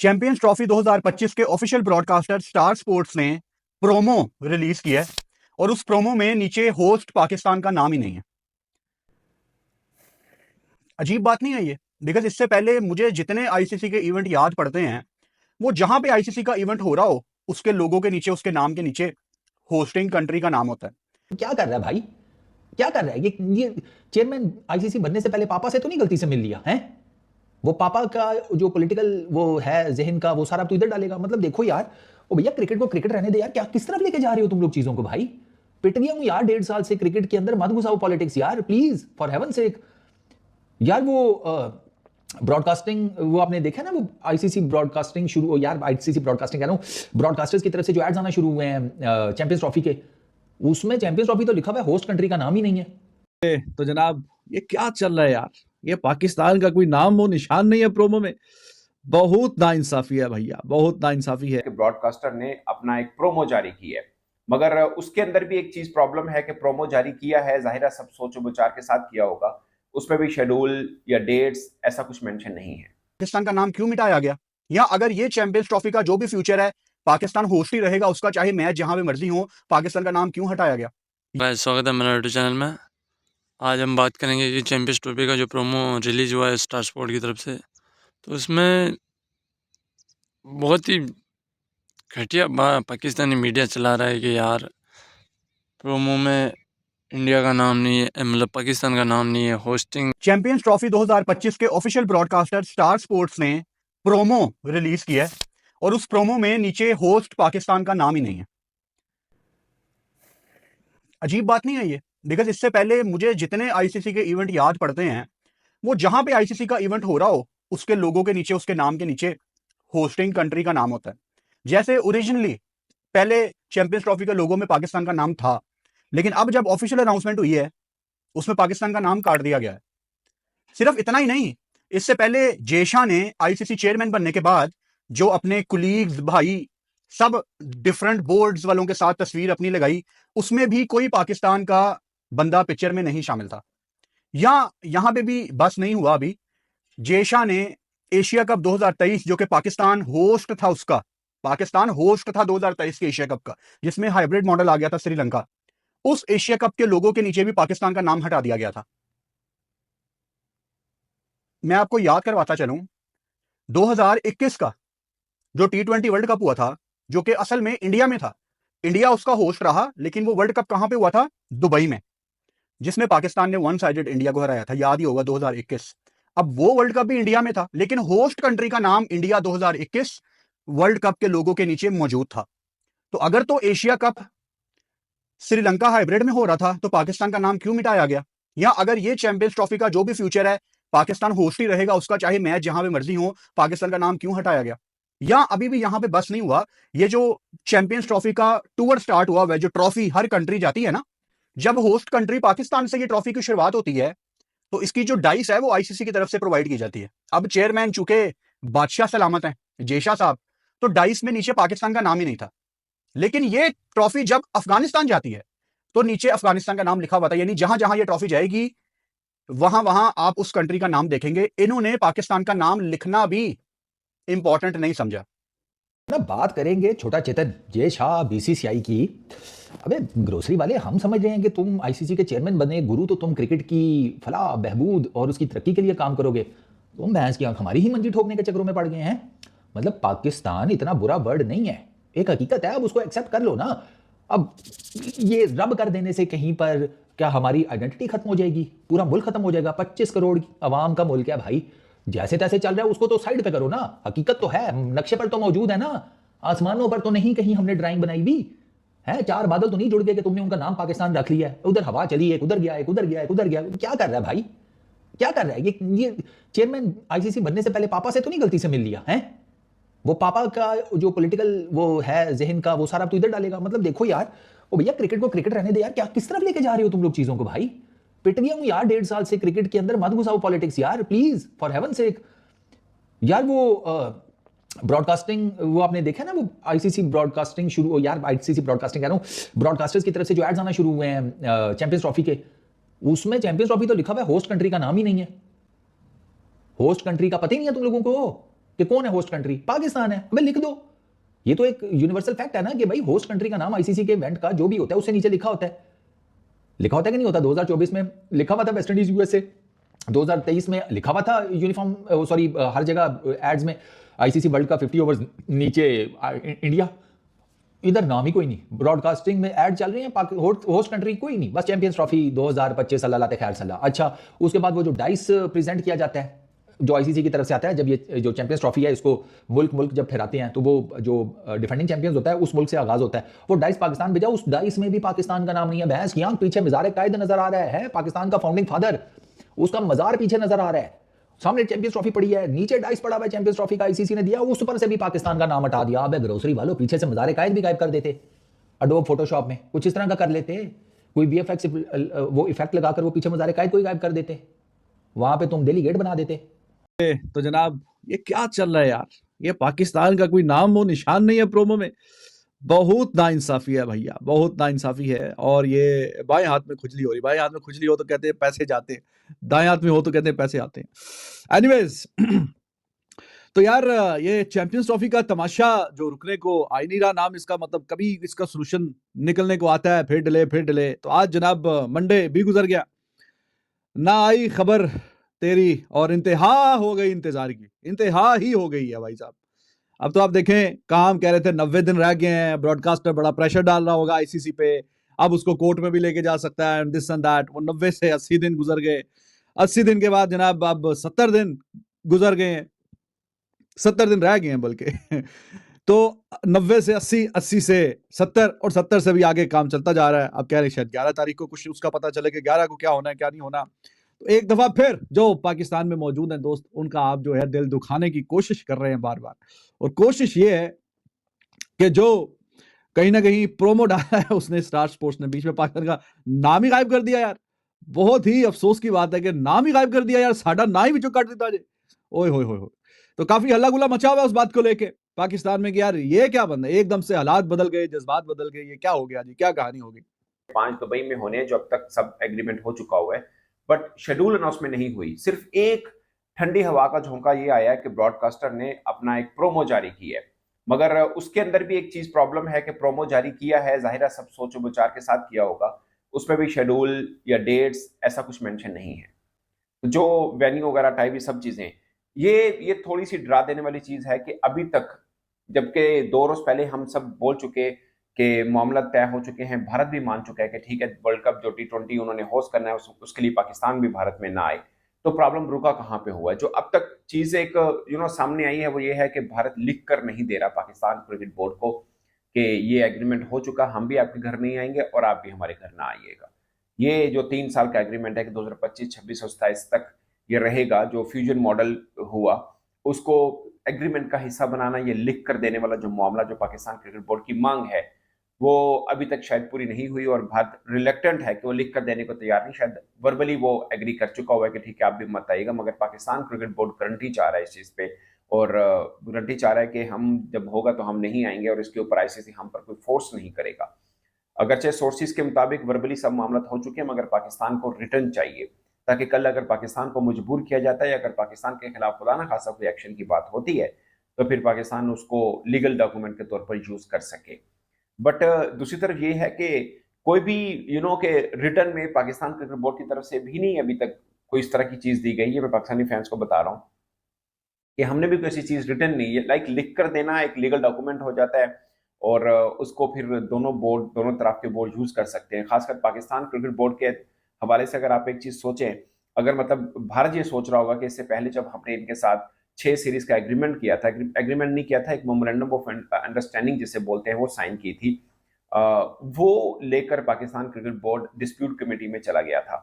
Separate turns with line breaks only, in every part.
Champions trophy 2025 के official broadcaster star sports ने promo release किया है और उस प्रोमो में नीचे होस्ट पाकिस्तान का नाम ही नहीं है। अजीब बात नहीं है ये? बिकॉज इससे पहले मुझे जितने आईसीसी के इवेंट याद पड़ते हैं, वो जहां पे आईसीसी का इवेंट हो रहा हो उसके लोगों के नीचे, उसके नाम के नीचे होस्टिंग कंट्री का नाम होता है।
क्या कर रहा है भाई? क्या कर रहा है ये चेयरमैन आईसीसी बनने से पहले पापा से तो नहीं गलती से मिल लिया है? वो पापा का जो पॉलिटिकल वो है जहन का, वो सारा तो इधर डालेगा। मतलब देखो यार, ओ भैया क्रिकेट को क्रिकेट रहने दे यार। क्या किस तरफ लेके जा रहे हो तुम लोग चीजों को भाई? पिट गया हूं यार 1.5 साल से क्रिकेट के अंदर, मत घुसाओ पॉलिटिक्स यार प्लीज, फॉर हेवन सेक। यार वो ब्रॉडकास्टिंग, वो आपने देखा ना, वो आईसीसी ब्रॉडकास्टिंग शुरू, यार आईसीसी ब्रॉडकास्टिंग कह रहा हूं, ब्रॉडकास्टर्स की तरफ से जो एड्स आना शुरू हुए हैं चैंपियंस ट्रॉफी के, उसमें चैंपियंस ट्रॉफी तो लिखा हुआ है, होस्ट कंट्री का नाम ही नहीं है।
तो जनाब ये क्या चल रहा है यार? ये पाकिस्तान का कोई नाम वो निशान नहीं है प्रोमो में। बहुत नाइंसाफी है भैया, बहुत नाइंसाफी है।
ब्रॉडकास्टर ने अपना एक प्रोमो जारी की है, मगर उसके अंदर भी एक चीज प्रॉब्लम है कि प्रोमो जारी किया है, जाहिर है सब सोचो विचार के साथ किया होगा, उसमें भी शेड्यूल या डेट्स ऐसा कुछ मेंशन नहीं है।
पाकिस्तान का नाम क्यों मिटाया गया? या अगर ये चैंपियंस ट्रॉफी का जो भी फ्यूचर है, पाकिस्तान होस्ट ही रहेगा उसका, चाहे मैच जहां पे मर्जी हो, पाकिस्तान का नाम क्यों हटाया गया?
भाई स्वागत है मेरा यूट्यूब चैनल में। आज हम बात करेंगे कि चैंपियंस ट्रॉफी का जो प्रोमो रिलीज हुआ है स्टार स्पोर्ट की तरफ से, तो उसमें बहुत ही घटिया पाकिस्तानी मीडिया चला रहा है कि यार प्रोमो में इंडिया का नाम नहीं है, मतलब पाकिस्तान का नाम नहीं है। होस्टिंग
चैंपियंस ट्रॉफी 2025 के ऑफिशियल ब्रॉडकास्टर स्टार स्पोर्ट्स ने प्रोमो रिलीज किया है और उस प्रोमो में नीचे होस्ट पाकिस्तान का नाम ही नहीं है। अजीब बात नहीं है ये? बिकॉज इससे पहले मुझे जितने आईसीसी के इवेंट याद पड़ते हैं, वो जहां पे आईसीसी का इवेंट हो रहा हो उसके लोगों के नीचे, उसके नाम के नीचे होस्टिंग कंट्री का नाम होता है। जैसे ओरिजिनली पहले चैंपियंस ट्रॉफी के लोगों में पाकिस्तान का नाम था, लेकिन अब जब ऑफिशियल अनाउंसमेंट हुई है उसमें पाकिस्तान का नाम काट दिया गया है। सिर्फ इतना ही नहीं, इससे पहले जेशा ने आईसीसी चेयरमैन बनने के बाद जो अपने कुलीग्स, भाई, सब डिफरेंट बोर्ड्स वालों के साथ तस्वीर अपनी लगाई, उसमें भी कोई पाकिस्तान का बंदा पिक्चर में नहीं शामिल था। या यहां पे भी बस नहीं हुआ, अभी जेशा ने एशिया कप 2023 जो कि पाकिस्तान होस्ट था, उसका, पाकिस्तान होस्ट था 2023 के एशिया कप का, जिसमें हाइब्रिड मॉडल आ गया था श्रीलंका, उस एशिया कप के लोगों के नीचे भी पाकिस्तान का नाम हटा दिया गया था। मैं आपको याद करवाता चलूं, 2021 का जो T20 वर्ल्ड कप हुआ था, जो कि असल में इंडिया में था, इंडिया उसका होस्ट रहा, लेकिन वो वर्ल्ड कप कहां पे हुआ था? दुबई में, जिसमें पाकिस्तान ने वन साइडेड इंडिया को हराया था, याद ही होगा 2021। अब वो वर्ल्ड कप भी इंडिया में था, लेकिन होस्ट कंट्री का नाम इंडिया 2021 वर्ल्ड कप के लोगों के नीचे मौजूद था। तो अगर तो एशिया कप श्रीलंका हाइब्रिड में हो रहा था, तो पाकिस्तान का नाम क्यों मिटाया गया? या अगर ये चैंपियंस ट्रॉफी का जो भी फ्यूचर है, पाकिस्तान होस्ट ही रहेगा उसका, चाहे मैच जहां पे मर्जी हो, पाकिस्तान का नाम क्यों हटाया गया? या अभी भी यहां पे बस नहीं हुआ, ये जो चैंपियंस ट्रॉफी का टूर स्टार्ट हुआ है, जो ट्रॉफी हर कंट्री जाती है ना, जब होस्ट कंट्री पाकिस्तान से ये ट्रॉफी की शुरुआत होती है, तो इसकी जो डाइस है वो आईसीसी की तरफ से प्रोवाइड की जाती है। अब चेयरमैन चूंकि बादशाह सलामत हैं, जेशा साहब, तो डाइस में नीचे पाकिस्तान का नाम ही नहीं था। लेकिन ये ट्रॉफी जब अफगानिस्तान जाती है तो नीचे अफगानिस्तान का नाम लिखा हुआ था, यानी जहां जहां ये ट्रॉफी जाएगी वहां वहां आप उस कंट्री का नाम देखेंगे। इन्होंने पाकिस्तान का नाम लिखना भी इंपॉर्टेंट नहीं समझा
ना। बात करेंगे छोटा चेतन जय शाह बीसीसीआई की। अबे ग्रोसरी वाले, हम समझ रहे हैं कि तुम आईसीसी के चेयरमैन बने गुरु, तो तुम क्रिकेट की फलाह बहबूद और उसकी तरक्की के लिए काम करोगे। तुम भैंस की आंख हमारी ही मंजी ठोकने के चक्करों में पड़ गए हैं। मतलब पाकिस्तान इतना बुरा वर्ड नहीं है, एक हकीकत है, अब उसको एक्सेप्ट कर लो ना। अब ये रब कर देने से कहीं पर क्या हमारी आइडेंटिटी खत्म हो जाएगी? पूरा मुल्क खत्म हो जाएगा? 25 करोड़ आवाम का मुल्क है भाई, जैसे तैसे चल रहा है उसको तो साइड पे करो ना। हकीकत तो है, नक्शे पर तो मौजूद है ना, आसमानों पर तो नहीं कहीं हमने ड्राइंग बनाई हुई है। 4 बादल तो नहीं जुड़ गए कि तुमने उनका नाम पाकिस्तान रख लिया है। उधर हवा चली, एक उधर गया, एक उधर गया, एक उधर गया। क्या कर रहा है भाई? क्या कर रहा है ये चेयरमैन आईसीसी बनने से पहले पापा से तो नहीं गलती से मिल लिया है? वो पापा का जो पॉलिटिकल वो है जहन का, वो सारा तो इधर डालेगा। मतलब देखो यार, ओ भैया क्रिकेट को क्रिकेट रहने दे यार। क्या किस तरफ लेके जा रहे हो तुम लोग चीजों को भाई? पिट गया हूं यार 1.5 साल से क्रिकेट के अंदर, मत घुसाओ पॉलिटिक्स यार प्लीज, फॉर हेवन सेक। यार वो ब्रॉडकास्टिंग, वो आपने देखा ना, वो आईसीसी ब्रॉडकास्टिंग शुरू, यार आईसीसी ब्रॉडकास्टिंग कह रहा हूं, ब्रॉडकास्टर्स की तरफ से जो एड्स आना शुरू हुए हैं चैंपियंस ट्रॉफी के, उसमें चैंपियंस ट्रॉफी तो लिखा हुआ है, होस्ट कंट्री का नाम ही नहीं है। होस्ट कंट्री का पता ही नहीं है तुम लोगों को कि कौन है होस्ट कंट्री? पाकिस्तान है। अबे लिख दो। ये तो एक यूनिवर्सल फैक्ट है ना कि भाई होस्ट कंट्री का नाम आईसीसी के इवेंट का जो भी होता है उससे नीचे लिखा होता है। लिखा होता है कि नहीं होता? 2024 में लिखा हुआ था वेस्ट इंडीज यूएसए, 2023 में लिखा हुआ था यूनिफॉर्म सॉरी हर जगह एड्स में आईसीसी वर्ल्ड कप 50 ओवर्स नीचे इंडिया। इधर नाम ही कोई नहीं। ब्रॉडकास्टिंग में ऐड चल रहे हैं, होस्ट कंट्री कोई नहीं, बस चैंपियंस ट्रॉफी 2025 अल्लाह लाते खैर सल्ला। अच्छा, उसके बाद वो जो डाइस प्रेजेंट किया जाता है जो आईसीसी की तरफ से आता है, जब ये जो चैंपियंस ट्रॉफी है इसको मुल्क जब ठहराते हैं तो वो जो डिफेंडिंग चैंपियंस होता है उस मुल्क से आगाज होता है। वो डाइस पाकिस्तान भेजा, उस डाइस में भी पाकिस्तान का नाम नहीं है। भैंस की आंख, पीछे मज़ार कायद नजर आ रहा है, पाकिस्तान का फाउंडिंग फादर, उसका मज़ार पीछे नजर आ रहा है। सामने चैंपियंस ट्रॉफी पड़ी है, नीचे डाइस पड़ा हुआ है चैंपियंस ट्रॉफी का, आईसीसी ने दिया, उस पर से भी पाकिस्तान का नाम हटा दिया। अब ग्रोसरी वालों पीछे से मज़ार कायद भी गायब कर देते, एडोब फोटोशॉप में कुछ इस तरह का कर लेते, कोई वीएफएक्स वो इफेक्ट लगाकर वो पीछे मज़ार कायद को ही गायब कर देते, वहां पे तुम डेलीगेट बना देते।
तो जनाब ये क्या चल रहा है यार? ये पाकिस्तान का कोई नाम वो निशान नहीं है प्रोमो में। बहुत नाइंसाफी है भैया, बहुत नाइंसाफी है। और ये बाएं हाथ में खुजली हो रही, बाएं हाथ में खुजली हो तो कहते हैं पैसे जाते हैं, दाएं हाथ में हो तो कहते हैं पैसे आते हैं। एनीवेज तो यार ये चैंपियंस ट्रॉफी का तमाशा जो रुकने को आ ही नहीं रहा, नाम इसका मतलब कभी इसका सोल्यूशन निकलने को आता है, फिर डिले। तो आज जनाब मंडे भी गुजर गया, ना आई खबर तेरी, और इंतहा हो गई इंतजार की, इंतहा ही हो गई है भाई साहब। अब तो आप देखें, काम कह रहे थे 90 दिन रह गए हैं, ब्रॉडकास्टर बड़ा प्रेशर डाल रहा होगा आईसीसी पे, अब उसको कोर्ट में भी लेके जा सकता है, दिस एंड दैट। वो 90 से 80 दिन गुजर गए, 80 दिन के बाद जनाब अब 70 दिन गुजर गए हैं, 70 दिन रह गए हैं बल्कि तो 90 से 80, 80 से 70 और 70 से भी आगे काम चलता जा रहा है। अब कह रहे शायद 11 तारीख को कुछ उसका पता चले कि 11 को क्या होना है क्या नहीं होना। तो एक दफा फिर जो पाकिस्तान में मौजूद हैं दोस्त, उनका आप जो है दिल दुखाने की कोशिश कर रहे हैं बार बार। और कोशिश ये है कि जो कहीं ना कहीं प्रोमो डाला है उसने, स्टार स्पोर्ट्स ने, बीच में पाकिस्तान का नाम ही गायब कर दिया यार। बहुत ही अफसोस की बात है कि नाम ही गायब कर दिया यार, साडा ना ही विचों काट दिता जे। ओए होए होए। तो काफी हल्ला गुल्ला मचा हुआ है उस बात को लेके पाकिस्तान में कि यार ये क्या बंदा, एकदम से हालात बदल गए, जज्बात बदल गए, ये क्या हो गया जी, क्या कहानी होगी।
5 दुबई में होने जो अब तक सब एग्रीमेंट हो चुका हुआ है, बट शेड्यूल अनाउंसमेंट नहीं हुई। सिर्फ एक ठंडी हवा का झोंका ये आया कि ब्रॉडकास्टर ने अपना एक प्रोमो जारी की है, मगर उसके अंदर भी एक चीज प्रॉब्लम है कि प्रोमो जारी किया है, जाहिर है सब सोचो विचार के साथ किया होगा, उसमें भी शेड्यूल या डेट्स ऐसा कुछ मेंशन नहीं है। तो जो वेन्यू वगैरह टाइप ये सब चीजें, ये थोड़ी सी डरा देने वाली चीज है कि अभी तक, जबकि 2 रोज पहले हम सब बोल चुके कि मामला तय हो चुके हैं, भारत भी मान चुका है कि ठीक है वर्ल्ड कप जो T20 उन्होंने होस्ट करना है उसके लिए पाकिस्तान भी भारत में ना आए। तो प्रॉब्लम रुका कहाँ पे हुआ है? जो अब तक चीज एक सामने आई है वो ये है कि भारत लिख कर नहीं दे रहा पाकिस्तान क्रिकेट बोर्ड को कि ये एग्रीमेंट हो चुका, हम भी आपके घर नहीं आएंगे और आप भी हमारे घर ना आइएगा। ये जो 3 साल का एग्रीमेंट है कि 2025, 26 और 27 तक ये रहेगा, जो फ्यूजन मॉडल हुआ उसको एग्रीमेंट का हिस्सा बनाना, ये लिख कर देने वाला जो मामला, जो पाकिस्तान क्रिकेट बोर्ड की मांग है, वो अभी तक शायद पूरी नहीं हुई और भारत रिलेक्टेंट है कि वो लिख कर देने को तैयार नहीं। शायद वर्बली वो एग्री कर चुका हुआ है कि ठीक है आप भी मत आइएगा, मगर पाकिस्तान क्रिकेट बोर्ड गारंटी चाह रहा है इस चीज पे, और गारंटी चाह रहा है कि हम जब होगा तो हम नहीं आएंगे और इसके ऊपर आईसीसी हम पर कोई फोर्स नहीं करेगा। अगरचे सोर्सेज के मुताबिक वर्बली सब मामला हो चुके हैं, मगर पाकिस्तान को रिटर्न चाहिए, ताकि कल अगर पाकिस्तान को मजबूर किया जाता है या अगर पाकिस्तान के खिलाफ खुदा ना खासा कोई एक्शन की बात होती है तो फिर पाकिस्तान उसको लीगल डॉक्यूमेंट के तौर पर यूज कर सके। बट दूसरी तरफ ये है कि कोई भी के रिटर्न में पाकिस्तान क्रिकेट बोर्ड की तरफ से भी नहीं अभी तक कोई इस तरह की चीज दी गई है। मैं पाकिस्तानी फैंस को बता रहा हूँ कि हमने भी कोई ऐसी चीज रिटर्न नहीं है, लाइक लिख कर देना एक लीगल डॉक्यूमेंट हो जाता है और उसको फिर दोनों तरफ के बोर्ड यूज कर सकते हैं। खासकर पाकिस्तान क्रिकेट बोर्ड के हवाले से अगर आप एक चीज सोचें, अगर मतलब भारत ये सोच रहा होगा कि इससे पहले जब हमने इनके साथ 6 सीरीज का एग्रीमेंट किया था, एग्रीमेंट नहीं किया था, एक मेमोरेंडम ऑफ अंडरस्टैंडिंग जिसे बोलते हैं, वो साइन की थी, वो लेकर Pakistan cricket board dispute committee में चला गया था।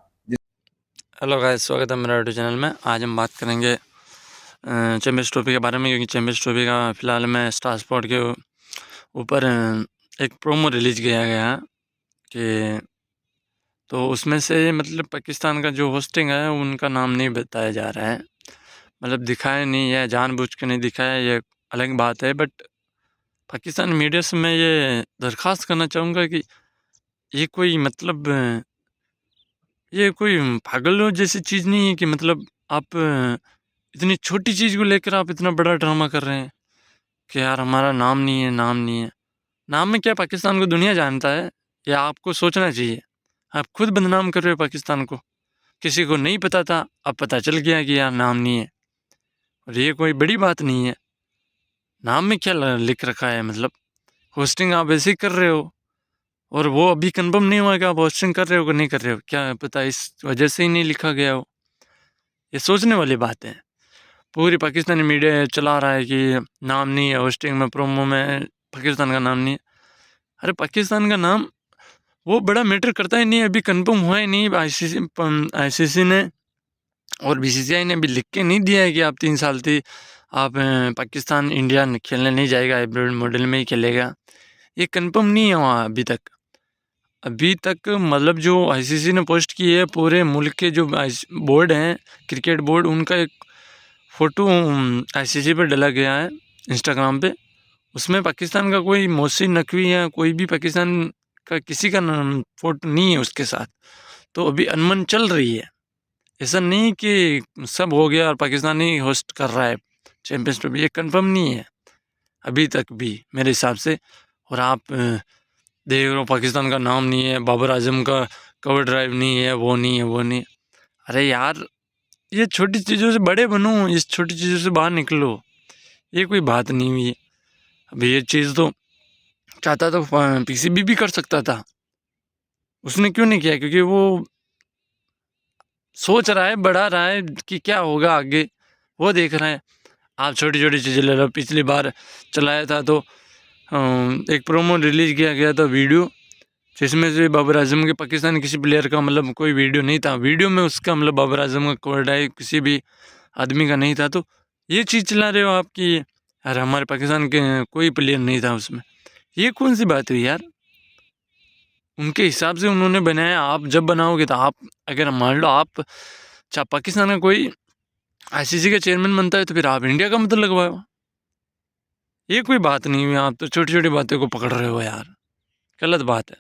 हेलो गाइस, स्वागत है मेरा यूट्यूब चैनल में। आज हम बात करेंगे चैंपियंस ट्रॉफी के बारे में, क्योंकि चैंपियंस ट्रॉफी का फ़िलहाल में स्टार स्पोर्ट के ऊपर एक प्रोमो रिलीज किया गया कि तो उसमें से मतलब पाकिस्तान का जो होस्टिंग है उनका नाम नहीं बताया जा रहा है, मतलब दिखाया नहीं है, जानबूझ के नहीं दिखाया, ये अलग बात है। बट पाकिस्तान मीडिया से मैं ये दरख्वास्त करना चाहूँगा कि ये कोई मतलब ये कोई पागलों जैसी चीज़ नहीं है कि मतलब आप इतनी छोटी चीज़ को लेकर आप इतना बड़ा ड्रामा कर रहे हैं कि यार हमारा नाम नहीं है, नाम नहीं है। नाम में क्या पाकिस्तान को दुनिया जानता है, या आपको सोचना चाहिए। आप खुद बदनाम कर रहे हो पाकिस्तान को। किसी को नहीं पता था, अब पता चल गया कि यार नाम नहीं है, और ये कोई बड़ी बात नहीं है। नाम में क्या लिख रखा है, मतलब होस्टिंग आप ऐसे ही कर रहे हो, और वो अभी कंफर्म नहीं हुआ कि आप होस्टिंग कर रहे हो कि नहीं कर रहे हो, क्या पता इस वजह से ही नहीं लिखा गया हो। ये सोचने वाली बात है। पूरी पाकिस्तानी मीडिया चला रहा है कि नाम नहीं है होस्टिंग में, प्रोमो में पाकिस्तान का नाम नहीं है। अरे पाकिस्तान का नाम वो बड़ा मैटर करता ही नहीं है, अभी कंफर्म हुआ ही नहीं। आईसीसी ने और बीसीसीआई ने भी लिख के नहीं दिया है कि आप 3 साल थी आप पाकिस्तान इंडिया खेलने नहीं जाएगा, हाइब्रिड मॉडल में ही खेलेगा। ये कंफर्म नहीं है वहाँ अभी तक मतलब जो आईसीसी ने पोस्ट की है, पूरे मुल्क के जो बोर्ड हैं, क्रिकेट बोर्ड, उनका एक फ़ोटो आईसीसी पर डाला गया है इंस्टाग्राम पे। उसमें पाकिस्तान का कोई मोहसिन नकवी या कोई भी पाकिस्तान का किसी का फ़ोटो नहीं है उसके साथ। तो अभी अनबन चल रही है, ऐसा नहीं कि सब हो गया और पाकिस्तान ही होस्ट कर रहा है चैम्पियंस ट्रॉफी। ये कंफर्म नहीं है अभी तक भी मेरे हिसाब से। और आप देख रहे हो पाकिस्तान का नाम नहीं है, बाबर आजम का कवर ड्राइव नहीं है, वो नहीं है, वो नहीं है। अरे यार, ये छोटी चीज़ों से बड़े बनो, इस छोटी चीज़ों से बाहर निकलो। ये कोई बात नहीं हुई है। अभी ये चीज़ तो चाहता तो पीसीबी भी कर सकता था, उसने क्यों नहीं किया? क्योंकि वो सोच रहा है, बढ़ा रहा है कि क्या होगा आगे, वो देख रहा है। आप छोटी छोटी चीज़ें ले लो। पिछली बार चलाया था तो एक प्रोमो रिलीज किया गया था वीडियो, जिसमें से बाबर आजम के पाकिस्तानी किसी प्लेयर का मतलब कोई वीडियो नहीं था। वीडियो में उसका मतलब बाबर आजम का कवर ड्राइव किसी भी आदमी का नहीं था। तो ये चीज़ चला रहे हो आप कि यार हमारे पाकिस्तान के कोई प्लेयर नहीं था उसमें। ये कौन सी बात हुई यार? उनके हिसाब से उन्होंने बनाया, आप जब बनाओगे तो आप, अगर मान लो आप पाकिस्तान का कोई आईसीसी का चेयरमैन बनता है तो फिर आप इंडिया का मतलब लगवाओ। ये कोई बात नहीं हुई, आप तो छोटी छोटी बातें को पकड़ रहे हो यार, गलत बात है।